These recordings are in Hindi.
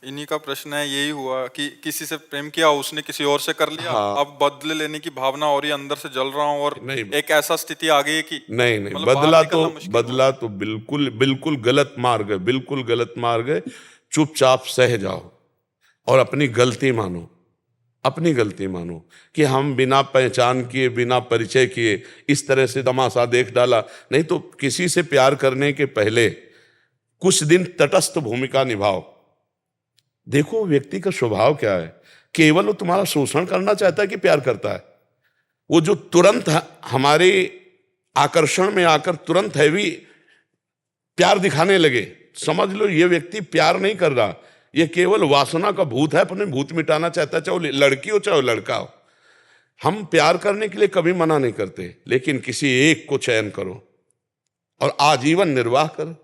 इन्हीं का प्रश्न है, यही हुआ कि किसी से प्रेम किया, उसने किसी और से कर लिया, हाँ। अब बदले लेने की भावना और ही अंदर से जल रहा हूँ, और नहीं एक ऐसा स्थिति आ गई है कि नहीं नहीं, मतलब बाहर निकलना मुश्किल हो रहा बदला तो बिल्कुल बिल्कुल गलत मार्ग है, बिल्कुल गलत मार्ग है। चुपचाप सह जाओ और अपनी गलती मानो, अपनी गलती मानो कि हम बिना पहचान किए, बिना परिचय किए इस तरह से तमाशा देख डाला। नहीं तो किसी से प्यार करने के पहले कुछ दिन तटस्थ भूमिका निभाओ, देखो व्यक्ति का स्वभाव क्या है। केवल वो तुम्हारा शोषण करना चाहता है कि प्यार करता है? वो जो तुरंत हमारे आकर्षण में आकर तुरंत हैवी प्यार दिखाने लगे, समझ लो ये व्यक्ति प्यार नहीं कर रहा, ये केवल वासना का भूत है, अपने भूत मिटाना चाहता है, चाहे वो लड़की हो चाहे वो लड़का हो। हम प्यार करने के लिए कभी मना नहीं करते, लेकिन किसी एक को चयन करो और आजीवन निर्वाह करो,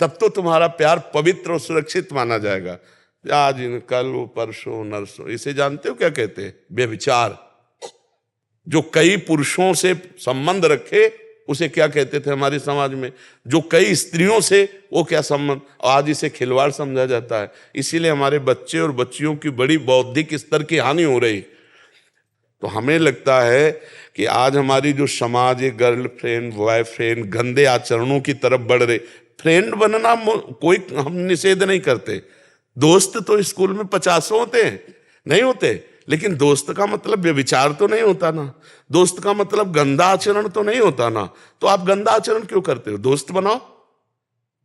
तब तो तुम्हारा प्यार पवित्र और सुरक्षित माना जाएगा। आज कल परसों नरसों, इसे जानते हो क्या कहते हैं? व्यभिचार। जो कई पुरुषों से संबंध रखे उसे क्या कहते थे हमारे समाज में? जो कई स्त्रियों से, वो क्या संबंध? आज इसे खिलवाड़ समझा जाता है। इसीलिए हमारे बच्चे और बच्चियों की बड़ी बौद्धिक स्तर की हानि हो रही। तो हमें लगता है कि आज हमारी जो समाज है, गर्लफ्रेंड बॉयफ्रेंड गंदे आचरणों की तरफ बढ़ रहे। फ्रेंड बनना कोई हम निषेध नहीं करते, दोस्त तो स्कूल में 50 होते हैं, नहीं होते, लेकिन दोस्त का मतलब व्यभिचार तो नहीं होता ना, दोस्त का मतलब गंदा आचरण तो नहीं होता ना। तो आप गंदा आचरण क्यों करते हो? दोस्त बनाओ,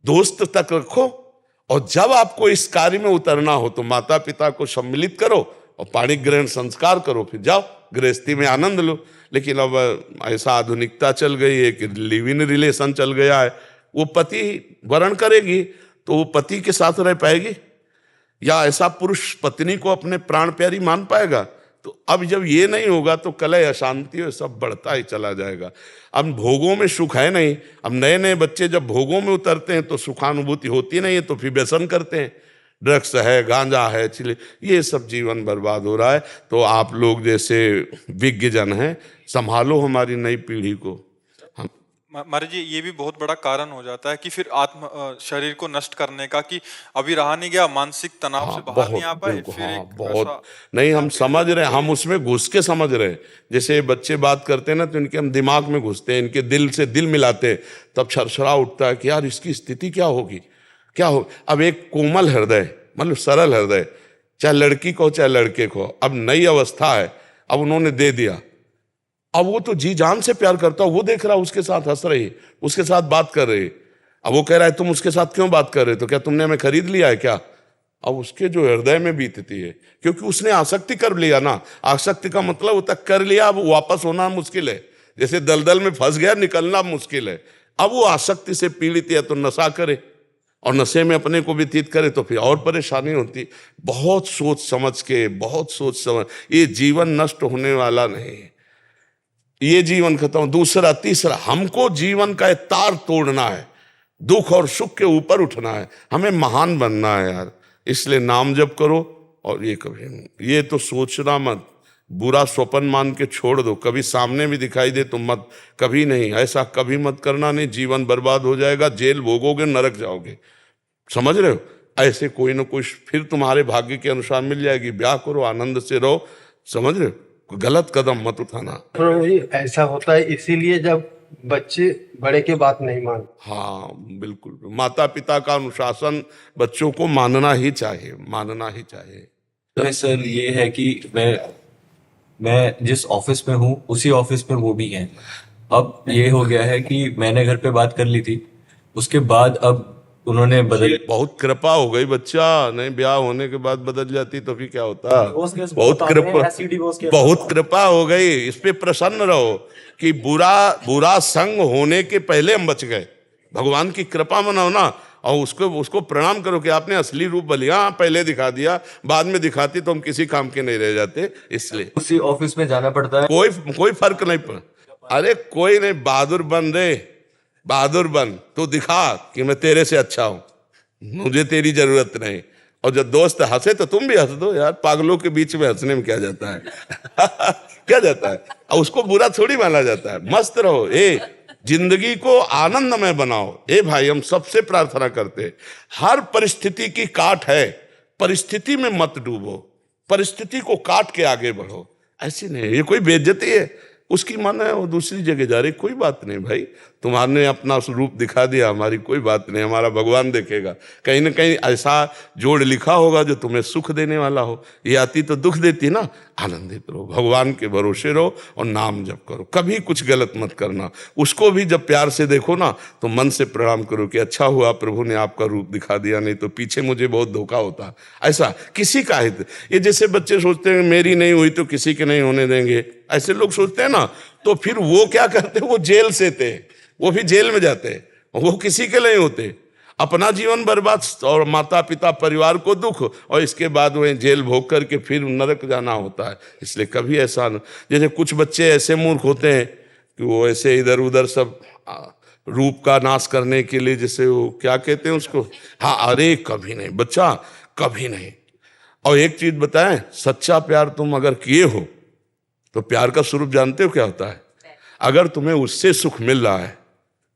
दोस्त तक रखो, और जब आपको इस कार्य में उतरना हो तो माता पिता को सम्मिलित करो और पाणी ग्रहण संस्कार करो, फिर जाओ गृहस्थी में आनंद लो। लेकिन अब ऐसा आधुनिकता चल गई है कि लिव इन रिलेशन चल गया है। वो पति वरण करेगी तो वो पति के साथ रह पाएगी, या ऐसा पुरुष पत्नी को अपने प्राण प्यारी मान पाएगा? तो अब जब ये नहीं होगा तो कलह अशांति और सब बढ़ता ही चला जाएगा। अब भोगों में सुख है नहीं। अब नए नए बच्चे जब भोगों में उतरते हैं तो सुखानुभूति होती नहीं है, तो फिर व्यसन करते हैं, ड्रग्स है, गांजा है, चिले, ये सब जीवन बर्बाद हो रहा है। तो आप लोग जैसे विज्ञ जन हैं, संभालो हमारी नई पीढ़ी को। महाराज जी, ये भी बहुत बड़ा कारण हो जाता है कि फिर शरीर को नष्ट करने का, कि अभी रहा नहीं गया, मानसिक तनाव से हाँ बाहर नहीं बहुत, आ पाए, बिल्कुल, फिर हाँ एक ऐसा बहुत। नहीं, हम मानसिक समझ रहे हैं, हम स्थिति। उसमें घुस के समझ रहे हैं। जैसे बच्चे बात करते हैं ना तो इनके हम दिमाग में घुसते हैं, इनके दिल से दिल मिलाते हैं, तब छरछरा उठता है कि यार इसकी स्थिति क्या होगी, क्या हो। अब एक कोमल हृदय, मतलब सरल हृदय, चाहे लड़की को चाहे लड़के को, अब नई अवस्था है, अब उन्होंने दे दिया, अब वो तो जी जान से प्यार करता, वो देख रहा उसके साथ हंस रही, उसके साथ बात कर रही, अब वो कह रहा है तुम उसके साथ क्यों बात कर रहे, तो क्या तुमने हमें खरीद लिया है क्या? अब उसके जो हृदय में बीतती है, क्योंकि उसने आसक्ति कर लिया ना। आसक्ति का मतलब होता कर लिया, अब वापस होना मुश्किल है। जैसे दलदल में फंस गया, निकलना मुश्किल है। अब वो आसक्ति से पीड़ित है तो नशा करे, और नशे में अपने को व्यतीत करे तो फिर और परेशानी होती। बहुत सोच समझ के, बहुत सोच समझ, ये जीवन नष्ट होने वाला नहीं है, ये जीवन खत्म। दूसरा तीसरा, हमको जीवन का तार तोड़ना है, दुख और सुख के ऊपर उठना है, हमें महान बनना है यार। इसलिए नाम जप करो, और ये कभी ये तो सोचना मत, बुरा स्वप्न मान के छोड़ दो, कभी सामने भी दिखाई दे तो मत, कभी नहीं, ऐसा कभी मत करना, नहीं जीवन बर्बाद हो जाएगा, जेल भोगोगे, नरक जाओगे। समझ रहे हो? ऐसे कोई ना कोई फिर तुम्हारे भाग्य के अनुसार मिल जाएगी। ब्याह करो, आनंद से रहो। समझ रहे हो? गलत कदम मत उठाना। तो ये ऐसा होता है, इसीलिए जब बच्चे बड़े की बात नहीं मानते। हाँ बिल्कुल, माता पिता का अनुशासन बच्चों को मानना ही चाहिए, मानना ही चाहिए। तो सर ये है कि मैं जिस ऑफिस में हूँ उसी ऑफिस में वो भी हैं। अब ये हो गया है कि मैंने घर पे बात कर ली थी, उसके बाद अब उन्होंने बदल। बहुत कृपा हो गई बच्चा, नहीं ब्याह होने के बाद बदल जाती तो फिर क्या होता? बहुत कृपा, बहुत कृपा हो गई। इस पे प्रसन्न रहो कि बुरा बुरा संग होने के पहले हम बच गए। भगवान की कृपा मनाओ ना, और उसको उसको प्रणाम करो कि आपने असली रूप बलिया पहले दिखा दिया, बाद में दिखाती तो हम किसी काम के नहीं रह जाते। इसलिए उसी ऑफिस में जाना पड़ता है। कोई फर्क नहीं पड़ा। अरे कोई नहीं, बहादुर बन रे, बहादुर बन, तो दिखा कि मैं तेरे से अच्छा हूं, मुझे तेरी जरूरत नहीं। और जब दोस्त हंसे तो तुम भी हंस दो यार, पागलों के बीच में हंसने में क्या जाता है? क्या जाता है? और उसको बुरा थोड़ी माना जाता है। मस्त रहो, जिंदगी को आनंदमय बनाओ। भाई हम सबसे प्रार्थना करते हैं, हर परिस्थिति की काट है, परिस्थिति में मत डूबो, परिस्थिति को काट के आगे बढ़ो। ऐसी नहीं, ये कोई बेइज्जती है, उसकी मन है वो दूसरी जगह जा रही, कोई बात नहीं भाई, तुम्हारे अपना रूप दिखा दिया, हमारी कोई बात नहीं, हमारा भगवान देखेगा। कहीं ना कहीं ऐसा जोड़ लिखा होगा जो तुम्हें सुख देने वाला हो, ये आती तो दुख देती ना। आनंदित रहो, भगवान के भरोसे रहो और नाम जप करो, कभी कुछ गलत मत करना। उसको भी जब प्यार से देखो ना तो मन से प्रणाम करो कि अच्छा हुआ प्रभु ने आपका रूप दिखा दिया, नहीं तो पीछे मुझे बहुत धोखा होता। ऐसा किसी का हित, ये जैसे बच्चे सोचते हैं मेरी नहीं हुई तो किसी के नहीं होने देंगे, ऐसे लोग सोचते हैं ना, तो फिर वो क्या करते हैं, वो जेल से थे, वो भी जेल में जाते, वो किसी के नहीं होते, अपना जीवन बर्बाद और माता पिता परिवार को दुख, और इसके बाद वह जेल भोग करके फिर नरक जाना होता है। इसलिए कभी ऐसा न, जैसे कुछ बच्चे ऐसे मूर्ख होते हैं कि वो ऐसे इधर उधर सब रूप का नाश करने के लिए, जैसे वो क्या कहते हैं उसको, हाँ, अरे कभी नहीं बच्चा, कभी नहीं। और एक चीज बताएं, सच्चा प्यार तुम अगर किए हो तो प्यार का स्वरूप जानते हो क्या होता है? अगर तुम्हें उससे सुख मिल रहा है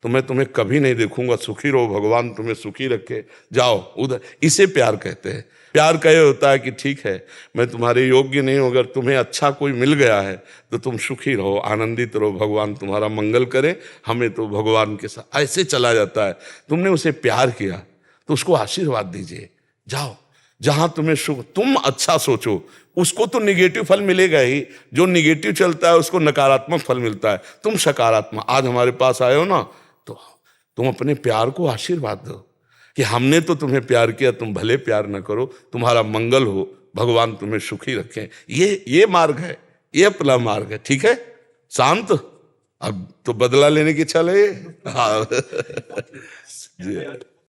तो मैं तुम्हें कभी नहीं देखूंगा, सुखी रहो, भगवान तुम्हें सुखी रखे, जाओ उधर, इसे प्यार कहते हैं। प्यार कहे होता है कि ठीक है मैं तुम्हारे योग्य नहीं हूं, अगर तुम्हें अच्छा कोई मिल गया है तो तुम सुखी रहो, आनंदित रहो, भगवान तुम्हारा मंगल करे, हमें तो भगवान के साथ ऐसे चला जाता है। तुमने उसे प्यार किया तो उसको आशीर्वाद दीजिए, जाओ जहां तुम्हें सुख, तुम अच्छा सोचो, उसको तो निगेटिव फल मिलेगा ही, जो निगेटिव चलता है उसको नकारात्मक फल मिलता है। तुम सकारात्मक, आज हमारे पास आए हो ना, तो तुम अपने प्यार को आशीर्वाद दो कि हमने तो तुम्हें प्यार किया, तुम भले प्यार न करो, तुम्हारा मंगल हो, भगवान तुम्हें सुखी रखें। ये मार्ग है, ये अपना मार्ग है, ठीक है। शांत, अब तो बदला लेने की इच्छा लगे। हाँ जी।